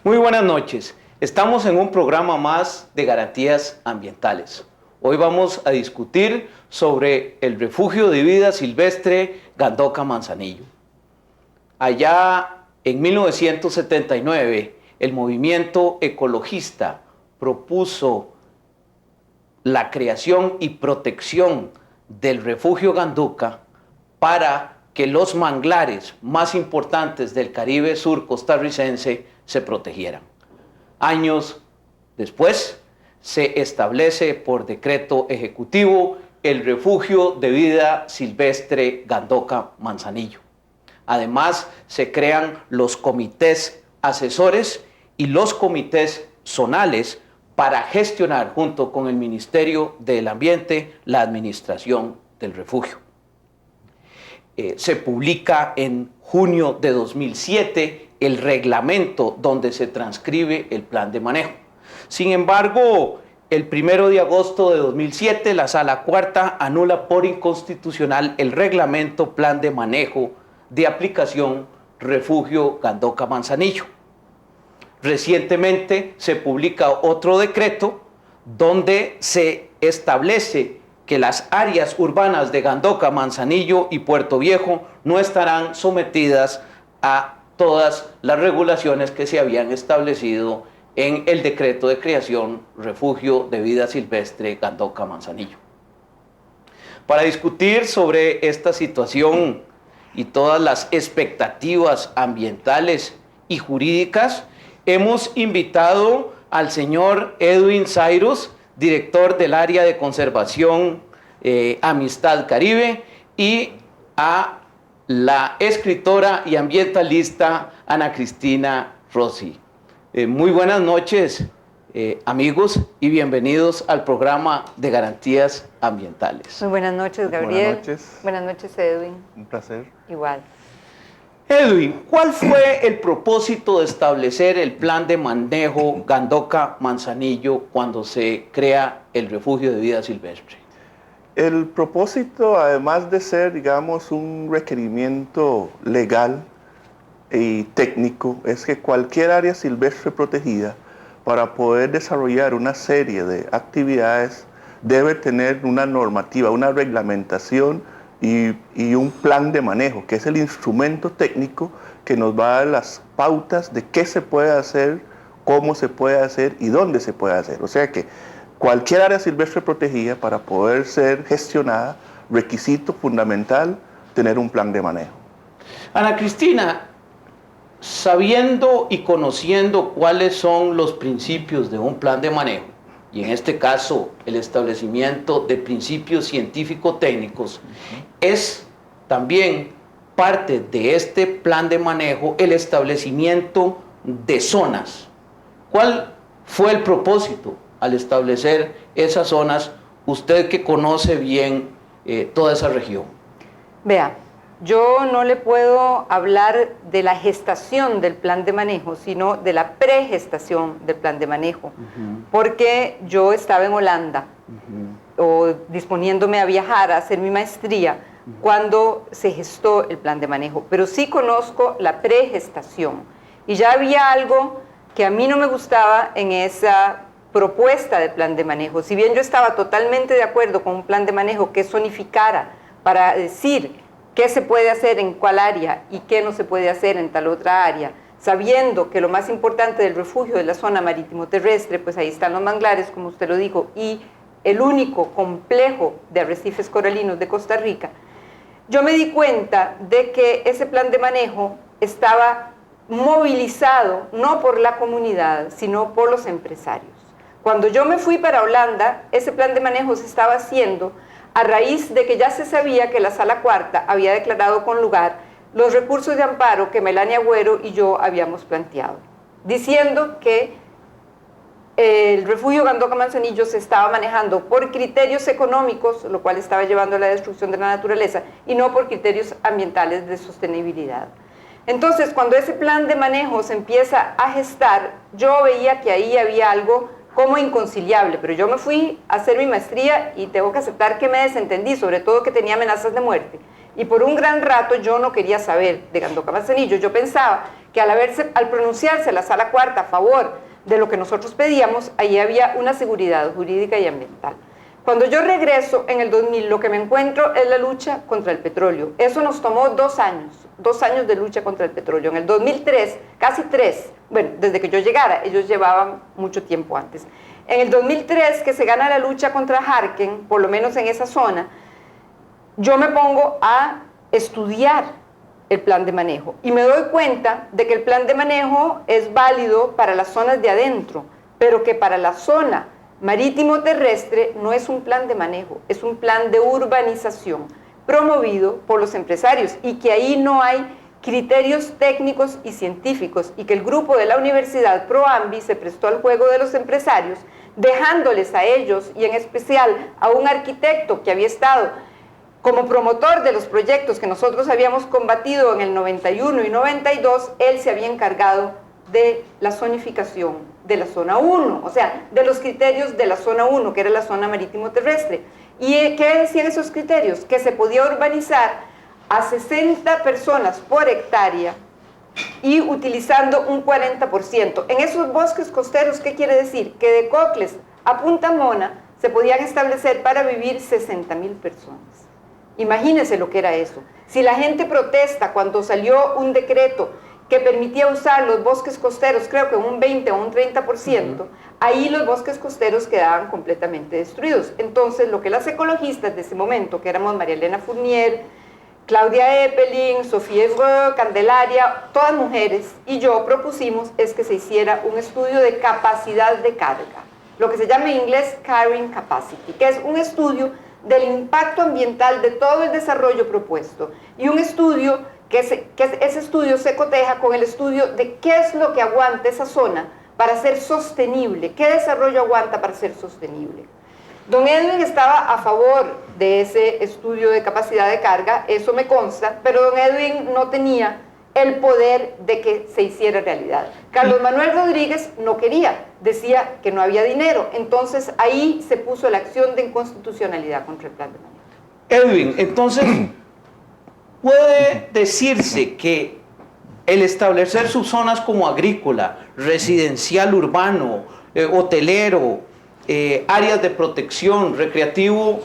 Muy buenas noches. Estamos en un programa más de garantías ambientales. Hoy vamos a discutir sobre el refugio de vida silvestre Gandoca Manzanillo. Allá en 1979, el movimiento ecologista propuso la creación y protección del refugio Gandoca para que los manglares más importantes del Caribe sur costarricense se protegieran. Años después, se establece por decreto ejecutivo el refugio de vida silvestre Gandoca Manzanillo. Además, se crean los comités asesores y los comités zonales para gestionar junto con el Ministerio del Ambiente la administración del refugio. Se publica en junio de 2007 el reglamento donde se transcribe el plan de manejo. Sin embargo, el 1 de agosto de 2007 la Sala Cuarta anula por inconstitucional el reglamento plan de manejo de aplicación refugio Gandoca Manzanillo. Recientemente se publica otro decreto donde se establece que las áreas urbanas de Gandoca, Manzanillo y Puerto Viejo no estarán sometidas a todas las regulaciones que se habían establecido en el decreto de creación refugio de vida silvestre Gandoca Manzanillo. Para discutir sobre esta situación y todas las expectativas ambientales y jurídicas, hemos invitado al señor Edwin Cyrus, director del área de conservación Amistad Caribe, y a la escritora y ambientalista Ana Cristina Rossi. Muy buenas noches, amigos, y bienvenidos al programa de Garantías Ambientales. Muy buenas noches, Gabriel. Buenas noches. Buenas noches, Edwin. Un placer. Igual. Edwin, ¿cuál fue el propósito de establecer el plan de manejo Gandoca Manzanillo cuando se crea el refugio de vida silvestre? El propósito, además de ser, digamos, un requerimiento legal y técnico, es que cualquier área silvestre protegida, para poder desarrollar una serie de actividades, debe tener una normativa, una reglamentación y un plan de manejo, que es el instrumento técnico que nos va a dar las pautas de qué se puede hacer, cómo se puede hacer y dónde se puede hacer. O sea que cualquier área silvestre protegida, para poder ser gestionada, requisito fundamental, tener un plan de manejo. Ana Cristina, sabiendo y conociendo cuáles son los principios de un plan de manejo, y en este caso el establecimiento de principios científico-técnicos, es también parte de este plan de manejo el establecimiento de zonas. ¿Cuál fue el propósito al establecer esas zonas, usted que conoce bien toda esa región? Vea, yo no le puedo hablar de la gestación del plan de manejo, sino de la pregestación del plan de manejo, porque yo estaba en Holanda, o disponiéndome a viajar a hacer mi maestría, cuando se gestó el plan de manejo, pero sí conozco la pregestación, y ya había algo que a mí no me gustaba en esa propuesta de plan de manejo. Si bien yo estaba totalmente de acuerdo con un plan de manejo que zonificara para decir qué se puede hacer en cuál área y qué no se puede hacer en tal otra área, sabiendo que lo más importante del refugio de la zona marítimo terrestre, pues ahí están los manglares, como usted lo dijo, y el único complejo de arrecifes coralinos de Costa Rica, yo me di cuenta de que ese plan de manejo estaba movilizado no por la comunidad, sino por los empresarios. Cuando yo me fui para Holanda, ese plan de manejo se estaba haciendo a raíz de que ya se sabía que la Sala Cuarta había declarado con lugar los recursos de amparo que Melania Agüero y yo habíamos planteado, diciendo que el refugio Gandoca Manzanillo se estaba manejando por criterios económicos, lo cual estaba llevando a la destrucción de la naturaleza, y no por criterios ambientales de sostenibilidad. Entonces, cuando ese plan de manejo se empieza a gestar, yo veía que ahí había algo como inconciliable, pero yo me fui a hacer mi maestría y tengo que aceptar que me desentendí, sobre todo que tenía amenazas de muerte. Y por un gran rato yo no quería saber de Gandoca Manzanillo. Yo pensaba que al pronunciarse la Sala Cuarta a favor de lo que nosotros pedíamos, ahí había una seguridad jurídica y ambiental. Cuando yo regreso en el 2000, lo que me encuentro es la lucha contra el petróleo. Eso nos tomó 2 años de lucha contra el petróleo. En el 2003, casi 3, bueno, desde que yo llegara, ellos llevaban mucho tiempo antes. En el 2003, que se gana la lucha contra Harken, por lo menos en esa zona, yo me pongo a estudiar el plan de manejo y me doy cuenta de que el plan de manejo es válido para las zonas de adentro, pero que para la zona marítimo terrestre no es un plan de manejo, es un plan de urbanización promovido por los empresarios y que ahí no hay criterios técnicos y científicos y que el grupo de la Universidad ProAmbi se prestó al juego de los empresarios, dejándoles a ellos y en especial a un arquitecto que había estado como promotor de los proyectos que nosotros habíamos combatido en el 91 y 92, él se había encargado de la zonificación de la zona 1, o sea, de los criterios de la zona 1, que era la zona marítimo terrestre. ¿Y qué decían esos criterios? Que se podía urbanizar a 60 personas por hectárea y utilizando un 40%. En esos bosques costeros, ¿qué quiere decir? Que de Cocles a Punta Mona se podían establecer para vivir 60,000 personas. Imagínense lo que era eso. Si la gente protesta cuando salió un decreto que permitía usar los bosques costeros, creo que un 20 o un 30%, ahí los bosques costeros quedaban completamente destruidos. Entonces, lo que las ecologistas de ese momento, que éramos María Elena Fournier, Claudia Eppelin, Sofía Evreux, Candelaria, todas mujeres, y yo propusimos es que se hiciera un estudio de capacidad de carga, lo que se llama en inglés Carrying Capacity, que es un estudio del impacto ambiental de todo el desarrollo propuesto, y un estudio que ese estudio se coteja con el estudio de qué es lo que aguanta esa zona para ser sostenible, qué desarrollo aguanta para ser sostenible. Don Edwin estaba a favor de ese estudio de capacidad de carga, eso me consta, pero don Edwin no tenía el poder de que se hiciera realidad. Carlos Manuel Rodríguez no quería, decía que no había dinero, entonces ahí se puso la acción de inconstitucionalidad contra el plan de manejo. Edwin, entonces, ¿puede decirse que el establecer subzonas como agrícola, residencial urbano, hotelero, áreas de protección, recreativo,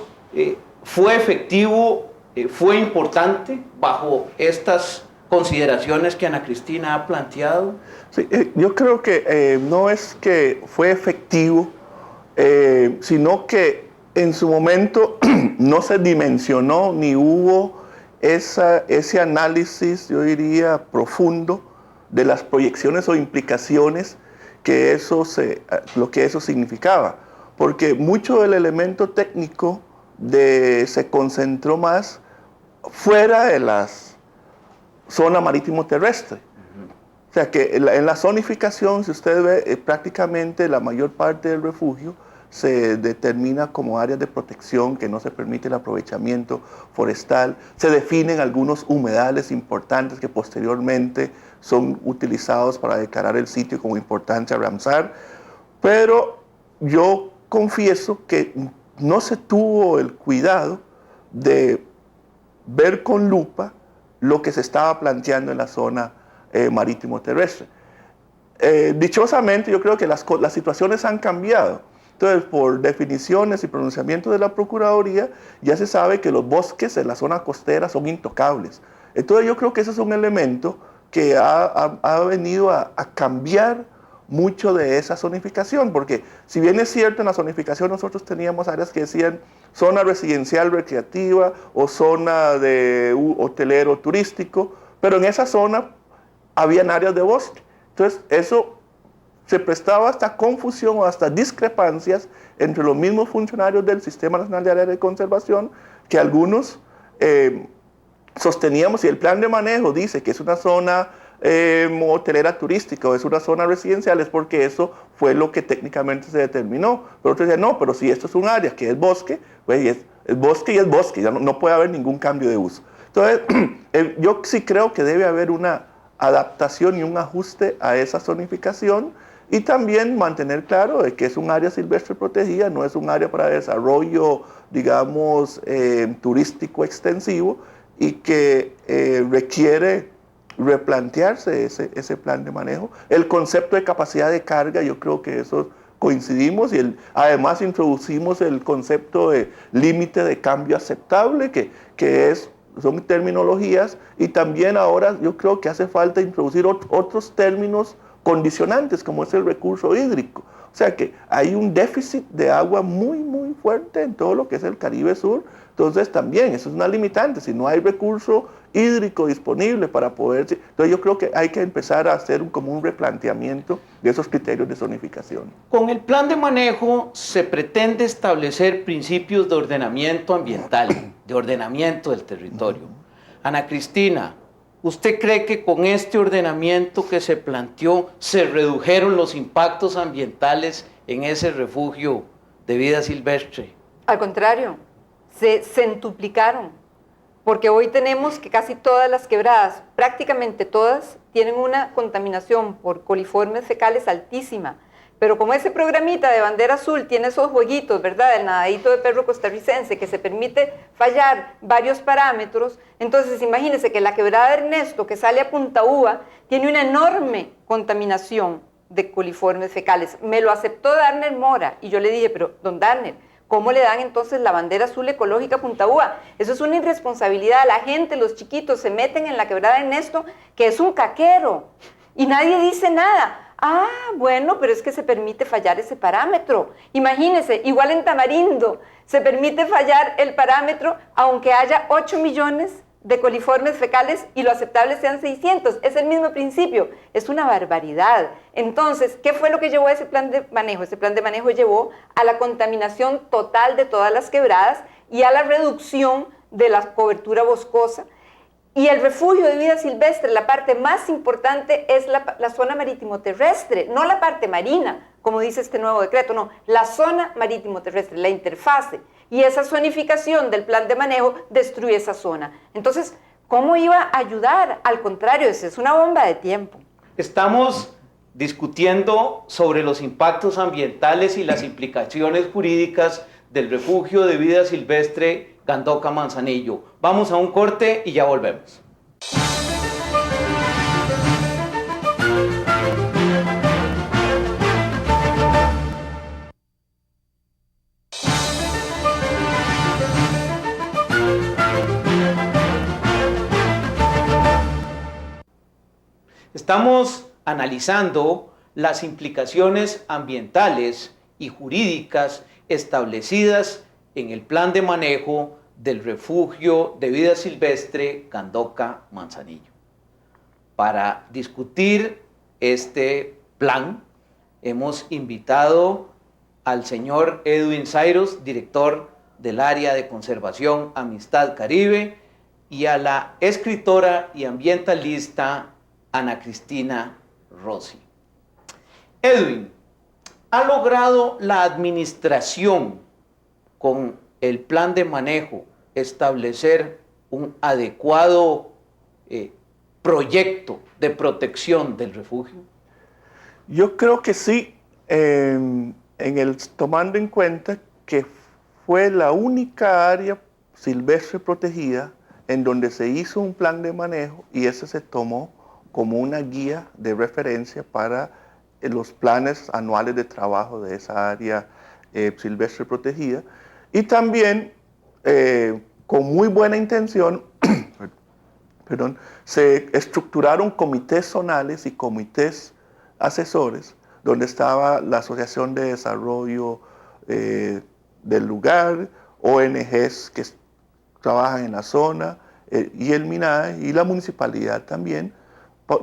fue efectivo, fue importante bajo estas consideraciones que Ana Cristina ha planteado? Sí, yo creo que no es que fue efectivo, sino que en su momento no se dimensionó ni hubo ese análisis, yo diría, profundo de las proyecciones o implicaciones que lo que eso significaba. Porque mucho del elemento técnico se concentró más fuera de las zona marítimo terrestre. O sea que en la zonificación, si usted ve, prácticamente la mayor parte del refugio se determina como áreas de protección que no se permite el aprovechamiento forestal. Se definen algunos humedales importantes que posteriormente son utilizados para declarar el sitio como importante a Ramsar. Pero yo confieso que no se tuvo el cuidado de ver con lupa lo que se estaba planteando en la zona marítimo terrestre. Dichosamente, yo creo que las situaciones han cambiado. Entonces, por definiciones y pronunciamientos de la Procuraduría, ya se sabe que los bosques en la zona costera son intocables. Entonces, yo creo que ese es un elemento que ha venido a cambiar mucho de esa zonificación, porque si bien es cierto, en la zonificación nosotros teníamos áreas que decían zona residencial recreativa o zona de hotelero turístico, pero en esa zona habían áreas de bosque. Entonces, eso se prestaba hasta confusión o hasta discrepancias entre los mismos funcionarios del Sistema Nacional de Áreas de Conservación, que algunos sosteníamos, y el plan de manejo dice que es una zona hotelera turística o es una zona residencial, es porque eso fue lo que técnicamente se determinó. Pero otros decían, no, pero si esto es un área que es bosque, pues es bosque y es bosque, ya no puede haber ningún cambio de uso. Entonces, yo sí creo que debe haber una adaptación y un ajuste a esa zonificación, y también mantener claro de que es un área silvestre protegida, no es un área para desarrollo, digamos, turístico extensivo, y que requiere replantearse ese plan de manejo. El concepto de capacidad de carga, yo creo que eso coincidimos, y además introducimos el concepto de límite de cambio aceptable, son terminologías, y también ahora yo creo que hace falta introducir otros términos condicionantes, como es el recurso hídrico. O sea que hay un déficit de agua muy, muy fuerte en todo lo que es el Caribe Sur. Entonces también eso es una limitante. Si no hay recurso hídrico disponible para poder... Entonces yo creo que hay que empezar a hacer como un replanteamiento de esos criterios de zonificación. Con el plan de manejo se pretende establecer principios de ordenamiento ambiental, de ordenamiento del territorio. Ana Cristina, ¿usted cree que con este ordenamiento que se planteó se redujeron los impactos ambientales en ese refugio de vida silvestre? Al contrario, se centuplicaron, porque hoy tenemos que casi todas las quebradas, prácticamente todas, tienen una contaminación por coliformes fecales altísima. Pero como ese programita de bandera azul tiene esos jueguitos, ¿verdad? El nadadito de perro costarricense que se permite fallar varios parámetros, entonces imagínense que la quebrada de Ernesto, que sale a Punta Uva, tiene una enorme contaminación de coliformes fecales. Me lo aceptó Darner Mora y yo le dije, pero don Darner, ¿cómo le dan entonces la bandera azul ecológica a Punta Uva? Eso es una irresponsabilidad. La gente, los chiquitos, se meten en la quebrada de Ernesto, que es un caquero, y nadie dice nada. Ah, bueno, pero es que se permite fallar ese parámetro. Imagínense, igual en Tamarindo, se permite fallar el parámetro aunque haya 8 millones de coliformes fecales y lo aceptable sean 600. Es el mismo principio, es una barbaridad. Entonces, ¿qué fue lo que llevó a ese plan de manejo? Ese plan de manejo llevó a la contaminación total de todas las quebradas y a la reducción de la cobertura boscosa. Y el refugio de vida silvestre, la parte más importante es la zona marítimo-terrestre, no la parte marina, como dice este nuevo decreto, no, la zona marítimo-terrestre, la interfase. Y esa zonificación del plan de manejo destruye esa zona. Entonces, ¿cómo iba a ayudar? Al contrario, es una bomba de tiempo. Estamos discutiendo sobre los impactos ambientales y las implicaciones jurídicas del refugio de vida silvestre Gandoca Manzanillo. Vamos a un corte y ya volvemos. Estamos analizando las implicaciones ambientales y jurídicas establecidas en el plan de manejo del refugio de vida silvestre Gandoca Manzanillo. Para discutir este plan, hemos invitado al señor Edwin Zairos, director del área de conservación Amistad Caribe, y a la escritora y ambientalista Ana Cristina Rossi. Edwin, ¿ha logrado la administración con el plan de manejo establecer un adecuado proyecto de protección del refugio? Yo creo que sí, tomando en cuenta que fue la única área silvestre protegida en donde se hizo un plan de manejo y ese se tomó como una guía de referencia para los planes anuales de trabajo de esa área silvestre protegida. Y también, con muy buena intención, se estructuraron comités zonales y comités asesores, donde estaba la Asociación de Desarrollo del lugar, ONGs que trabajan en la zona, y el MINAE y la municipalidad también,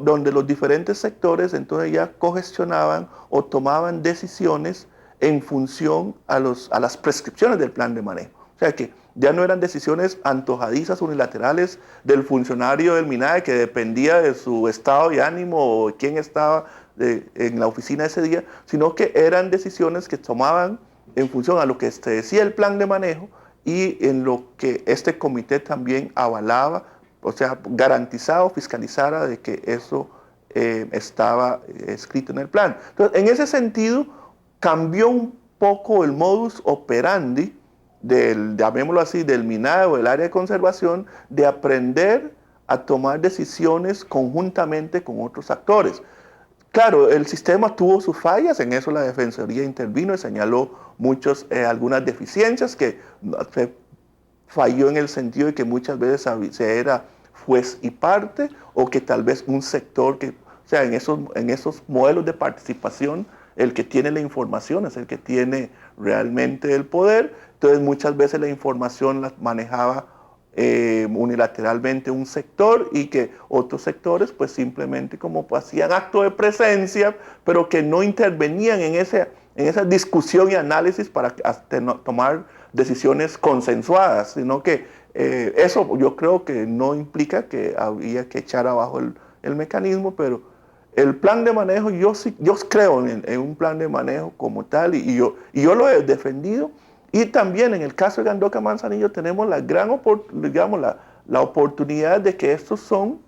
donde los diferentes sectores entonces ya cogestionaban o tomaban decisiones en función a las prescripciones del plan de manejo. O sea que ya no eran decisiones antojadizas unilaterales del funcionario del MINAE que dependía de su estado de ánimo o quién estaba en la oficina ese día, sino que eran decisiones que tomaban en función a lo que decía el plan de manejo y en lo que este comité también avalaba, o sea, garantizaba o fiscalizara de que eso estaba escrito en el plan. Entonces, en ese sentido, cambió un poco el modus operandi llamémoslo así, del MINAE o del área de conservación, de aprender a tomar decisiones conjuntamente con otros actores. Claro, el sistema tuvo sus fallas, en eso la Defensoría intervino y señaló algunas deficiencias que se falló en el sentido de que muchas veces se era juez y parte, o que tal vez un sector que, o sea, en esos modelos de participación, el que tiene la información es el que tiene realmente el poder. Entonces muchas veces la información la manejaba unilateralmente un sector, y que otros sectores pues simplemente como pues, hacían acto de presencia, pero que no intervenían en esa discusión y análisis para tomar decisiones consensuadas, sino que eso yo creo que no implica que había que echar abajo el mecanismo, pero el plan de manejo, yo creo en un plan de manejo como tal, y yo lo he defendido. Y también en el caso de Gandoca Manzanillo tenemos la gran la oportunidad de que estos son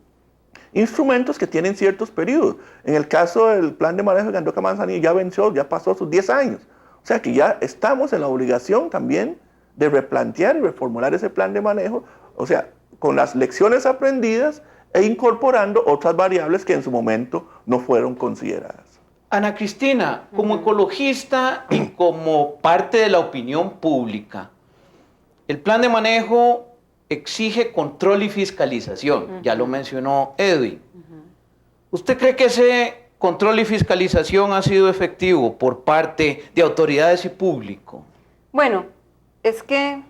instrumentos que tienen ciertos periodos. En el caso del plan de manejo de Gandoca Manzanillo ya pasó sus 10 años. O sea que ya estamos en la obligación también de replantear y reformular ese plan de manejo, o sea, con las lecciones aprendidas e incorporando otras variables que en su momento no fueron consideradas. Ana Cristina, como ecologista y como parte de la opinión pública, el plan de manejo exige control y fiscalización, ya lo mencionó Edwin. ¿Usted cree que ese control y fiscalización ha sido efectivo por parte de autoridades y público? Bueno, es que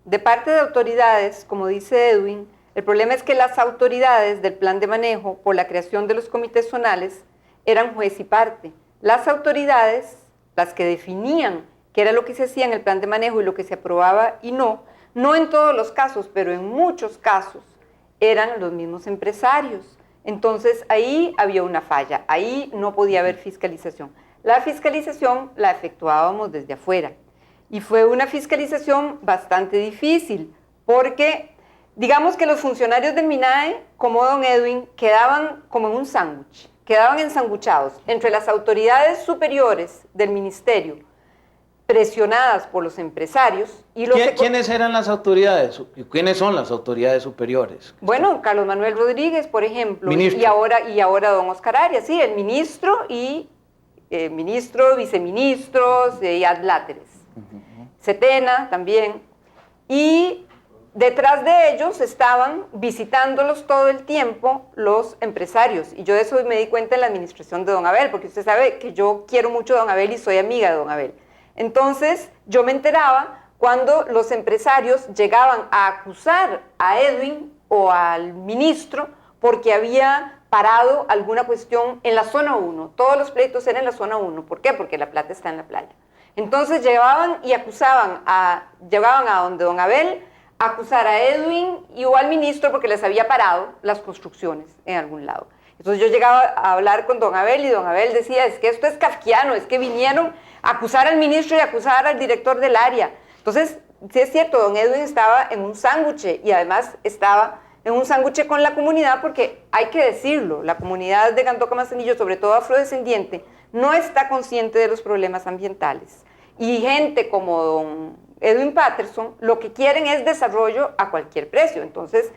de parte de autoridades, como dice Edwin, el problema es que las autoridades del plan de manejo, por la creación de los comités zonales, eran juez y parte. Las autoridades, las que definían qué era lo que se hacía en el plan de manejo y lo que se aprobaba y no en todos los casos, pero en muchos casos, eran los mismos empresarios. Entonces ahí había una falla, ahí no podía haber fiscalización. La fiscalización la efectuábamos desde afuera, y fue una fiscalización bastante difícil, porque digamos que los funcionarios del MINAE, como don Edwin, quedaban como en un sándwich, quedaban ensanguchados entre las autoridades superiores del ministerio, presionadas por los empresarios. Y ¿Quiénes eran las autoridades? ¿Quiénes son las autoridades superiores? Bueno, Carlos Manuel Rodríguez, por ejemplo, y ahora don Oscar Arias, sí, el ministro y viceministros y ad láteres. Setena también. Y detrás de ellos estaban visitándolos todo el tiempo los empresarios, y yo de eso me di cuenta en la administración de don Abel, porque usted sabe que yo quiero mucho a don Abel y soy amiga de don Abel. Entonces yo me enteraba cuando los empresarios llegaban a acusar a Edwin o al ministro porque había parado alguna cuestión en la zona 1. Todos los pleitos eran en la zona 1. ¿Por qué? Porque la plata está en la playa. Entonces llevaban y llevaban a donde don Abel a acusar a Edwin o al ministro porque les había parado las construcciones en algún lado. Entonces yo llegaba a hablar con don Abel, y don Abel decía, es que esto es kafkiano, es que vinieron a acusar al ministro y a acusar al director del área. Entonces, sí es cierto, don Edwin estaba en un sándwich, y además estaba en un sándwich con la comunidad, porque hay que decirlo, la comunidad de Gandoca Manzanillo, sobre todo afrodescendiente, no está consciente de los problemas ambientales. Y gente como don Edwin Patterson, lo que quieren es desarrollo a cualquier precio. Entonces,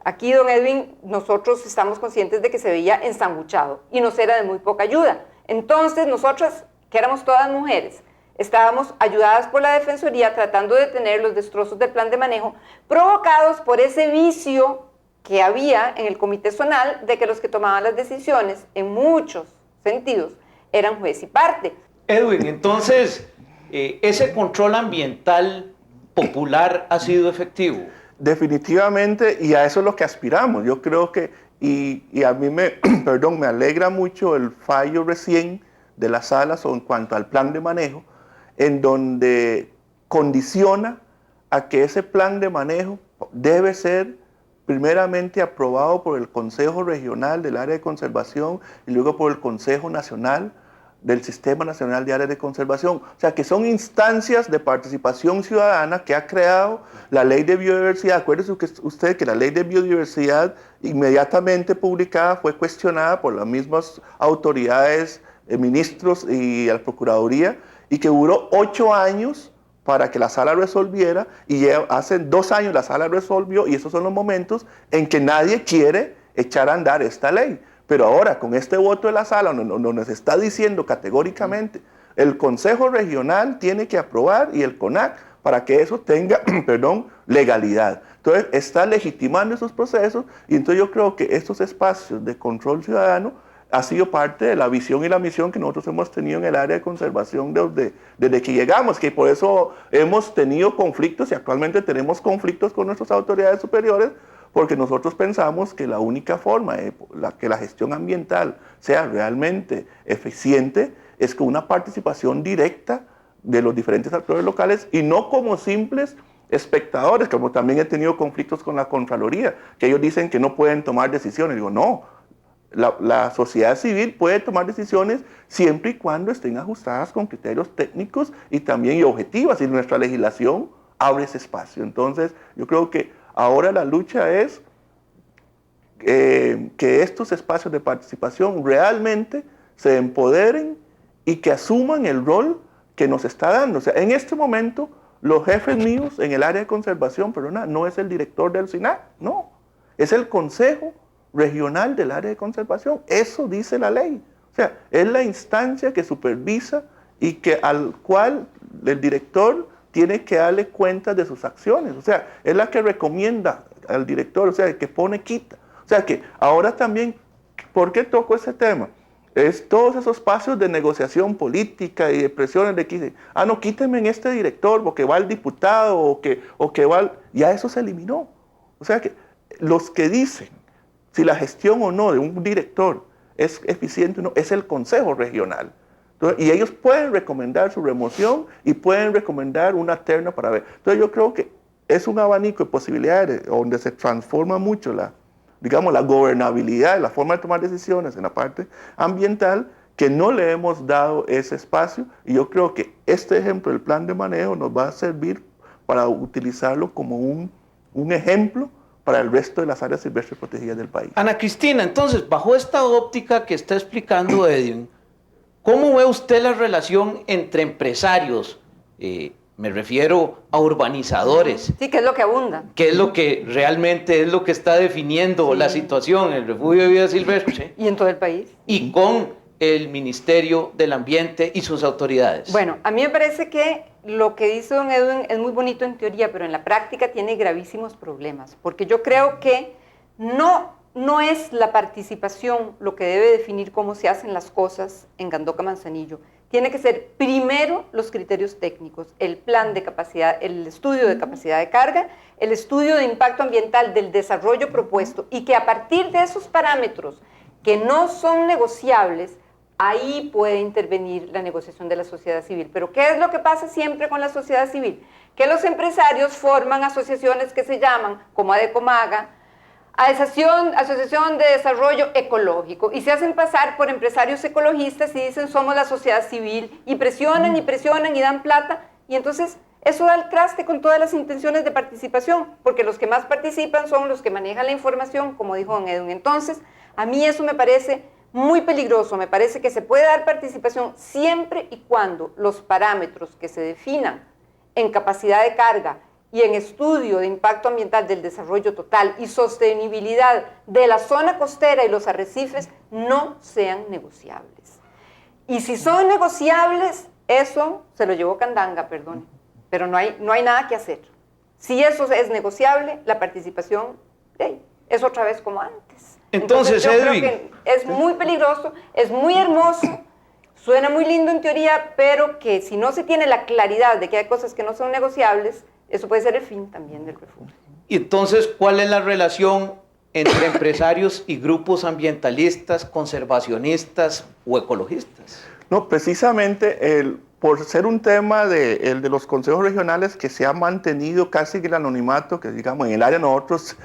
aquí, don Edwin, nosotros estamos conscientes de que se veía ensanguchado y nos era de muy poca ayuda. Entonces, nosotras, que éramos todas mujeres, estábamos ayudadas por la Defensoría tratando de detener los destrozos del plan de manejo provocados por ese vicio que había en el comité zonal de que los que tomaban las decisiones, en muchos sentidos, eran juez y parte. Edwin, entonces, ¿ese control ambiental popular ha sido efectivo? Definitivamente, y a eso es lo que aspiramos. Yo creo que, y a mí me alegra mucho el fallo recién de las salas en cuanto al plan de manejo, en donde condiciona a que ese plan de manejo debe ser primeramente aprobado por el Consejo Regional del Área de Conservación y luego por el Consejo Nacional del Sistema Nacional de Áreas de Conservación. O sea, que son instancias de participación ciudadana que ha creado la Ley de Biodiversidad. Acuérdese usted que la Ley de Biodiversidad, inmediatamente publicada, fue cuestionada por las mismas autoridades, ministros y la Procuraduría, y que duró 8 años para que la sala resolviera, y hace 2 años la sala resolvió, y esos son los momentos en que nadie quiere echar a andar esta ley. Pero ahora, con este voto de la sala, nos está diciendo categóricamente, el Consejo Regional tiene que aprobar y el CONAC para que eso tenga, perdón, legalidad. Entonces, está legitimando esos procesos, y entonces yo creo que estos espacios de control ciudadano ha sido parte de la visión y la misión que nosotros hemos tenido en el área de conservación desde que llegamos, que por eso hemos tenido conflictos y actualmente tenemos conflictos con nuestras autoridades superiores, porque nosotros pensamos que la única forma de que la gestión ambiental sea realmente eficiente es con una participación directa de los diferentes actores locales y no como simples espectadores, como también he tenido conflictos con la Contraloría, que ellos dicen que no pueden tomar decisiones. Digo, no, la sociedad civil puede tomar decisiones siempre y cuando estén ajustadas con criterios técnicos y también objetivas, y nuestra legislación abre ese espacio. Entonces, yo creo que ahora la lucha es que estos espacios de participación realmente se empoderen y que asuman el rol que nos está dando. O sea, en este momento, los jefes míos en el área de conservación, perdona, no es el director del SINAC, no, es el Consejo Regional del área de conservación. Eso dice la ley. O sea, es la instancia que supervisa y que al cual el director tiene que darle cuenta de sus acciones. O sea, es la que recomienda al director, o sea, el que pone quita. O sea, que ahora también, ¿por qué toco ese tema? Es todos esos espacios de negociación política y de presiones de que no, quíteme en este director porque va el diputado o que va ya eso se eliminó. O sea, que los que dicen si la gestión o no de un director es eficiente o no, es el Consejo Regional. Entonces, y ellos pueden recomendar su remoción y pueden recomendar una terna para ver. Entonces yo creo que es un abanico de posibilidades donde se transforma mucho la gobernabilidad, la forma de tomar decisiones en la parte ambiental, que no le hemos dado ese espacio, y yo creo que este ejemplo del plan de manejo nos va a servir para utilizarlo como un ejemplo para el resto de las áreas silvestres protegidas del país. Ana Cristina, entonces, bajo esta óptica que está explicando Edwin, ¿cómo ve usted la relación entre empresarios? Me refiero a urbanizadores. Sí, que es lo que abunda. Que es lo que realmente es lo que está definiendo la situación en el refugio de vida silvestre. Y en todo el país. Y con el Ministerio del Ambiente y sus autoridades. Bueno, a mí me parece que lo que dice don Edwin es muy bonito en teoría, pero en la práctica tiene gravísimos problemas, porque yo creo que no es la participación lo que debe definir cómo se hacen las cosas en Gandoca Manzanillo. Tiene que ser primero los criterios técnicos, el plan de capacidad, el estudio de capacidad de carga, el estudio de impacto ambiental del desarrollo propuesto, y que a partir de esos parámetros que no son negociables, ahí puede intervenir la negociación de la sociedad civil. Pero ¿qué es lo que pasa siempre con la sociedad civil? Que los empresarios forman asociaciones que se llaman, como ADECOMAGA, Asociación de Desarrollo Ecológico, y se hacen pasar por empresarios ecologistas y dicen somos la sociedad civil, y presionan y dan plata, y entonces eso da el traste con todas las intenciones de participación, porque los que más participan son los que manejan la información, como dijo don Edwin. Entonces, a mí eso me parece muy peligroso. Me parece que se puede dar participación siempre y cuando los parámetros que se definan en capacidad de carga y en estudio de impacto ambiental del desarrollo total y sostenibilidad de la zona costera y los arrecifes no sean negociables. Y si son negociables, eso se lo llevó Candanga, perdón, pero no hay nada que hacer. Si eso es negociable, la participación es otra vez como antes. Entonces yo creo que es muy peligroso, es muy hermoso, suena muy lindo en teoría, pero que si no se tiene la claridad de que hay cosas que no son negociables, eso puede ser el fin también del refugio. Y entonces, ¿cuál es la relación entre empresarios y grupos ambientalistas, conservacionistas o ecologistas? No, precisamente por ser un tema el de los consejos regionales que se ha mantenido casi en el anonimato, que digamos en el área nosotros,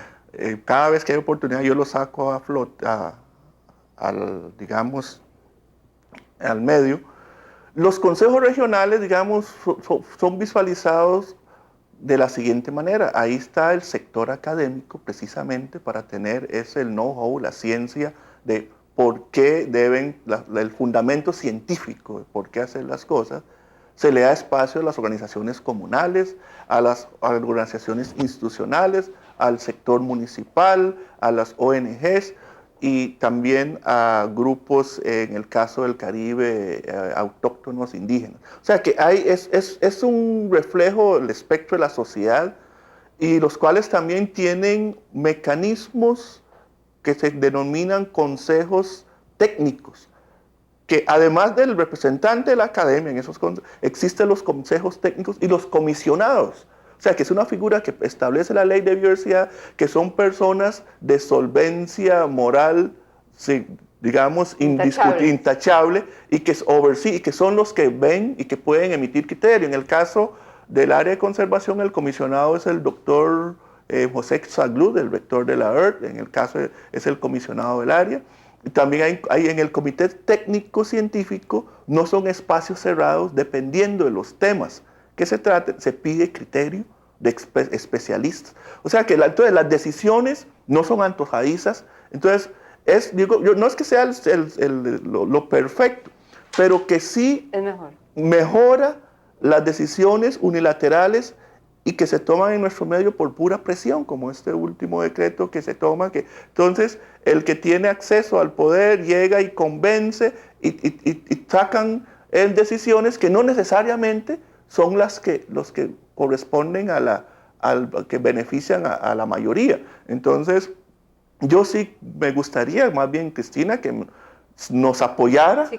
cada vez que hay oportunidad yo lo saco a flote, digamos, al medio. Los consejos regionales, digamos, son visualizados de la siguiente manera. Ahí está el sector académico precisamente para tener el know-how, la ciencia de por qué deben, el fundamento científico de por qué hacer las cosas. se le da espacio a las organizaciones comunales, a las organizaciones institucionales, al sector municipal, a las ONGs y también a grupos, en el caso del Caribe, autóctonos indígenas. O sea que es un reflejo del espectro de la sociedad y los cuales también tienen mecanismos que se denominan consejos técnicos, que además del representante de la academia, en esos existen los consejos técnicos y los comisionados. O sea, que es una figura que establece la ley de biodiversidad, que son personas de solvencia moral, digamos, intachable, y que y que son los que ven y que pueden emitir criterio. En el caso del área de conservación, el comisionado es el doctor José Zaglud, el rector de la EARTH, en el caso es el comisionado del área. Y también hay en el comité técnico científico, no son espacios cerrados, dependiendo de los temas que se traten, se pide criterio de especialistas. O sea que entonces las decisiones no son antojadizas. Entonces, no es que sea lo perfecto, pero que sí mejora las decisiones unilaterales y que se toman en nuestro medio por pura presión, como este último decreto que se toma, que entonces el que tiene acceso al poder llega y convence y sacan decisiones que no necesariamente son los que corresponden que benefician a la mayoría. Entonces, yo sí me gustaría, más bien, Cristina, que nos apoyara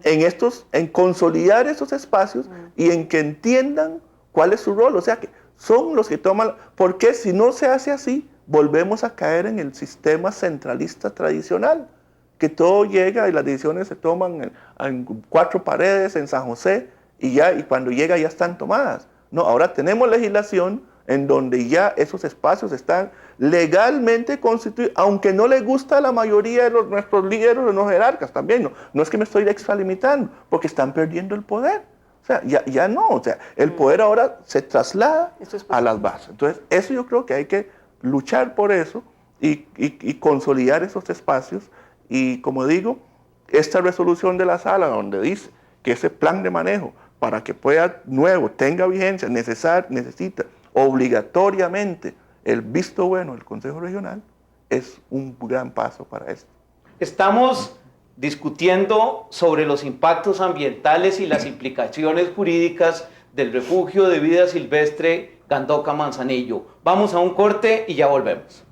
en consolidar esos espacios y en que entiendan cuál es su rol. O sea, que son los que toman, porque si no se hace así, volvemos a caer en el sistema centralista tradicional, que todo llega y las decisiones se toman en 4 paredes en San José y cuando llega ya están tomadas. No, ahora tenemos legislación en donde ya esos espacios están legalmente constituidos, aunque no le gusta a la mayoría de nuestros líderes o los jerarcas también. No es que me estoy extralimitando, porque están perdiendo el poder. O sea, ya no, o sea, el poder ahora se traslada a las bases. Entonces, eso yo creo que hay que luchar por eso y consolidar esos espacios. Y como digo, esta resolución de la sala donde dice que ese plan de manejo para que tenga vigencia, necesita obligatoriamente el visto bueno del Consejo Regional, es un gran paso para esto. Estamos discutiendo sobre los impactos ambientales y las implicaciones jurídicas del refugio de vida silvestre Gandoca Manzanillo. Vamos a un corte y ya volvemos.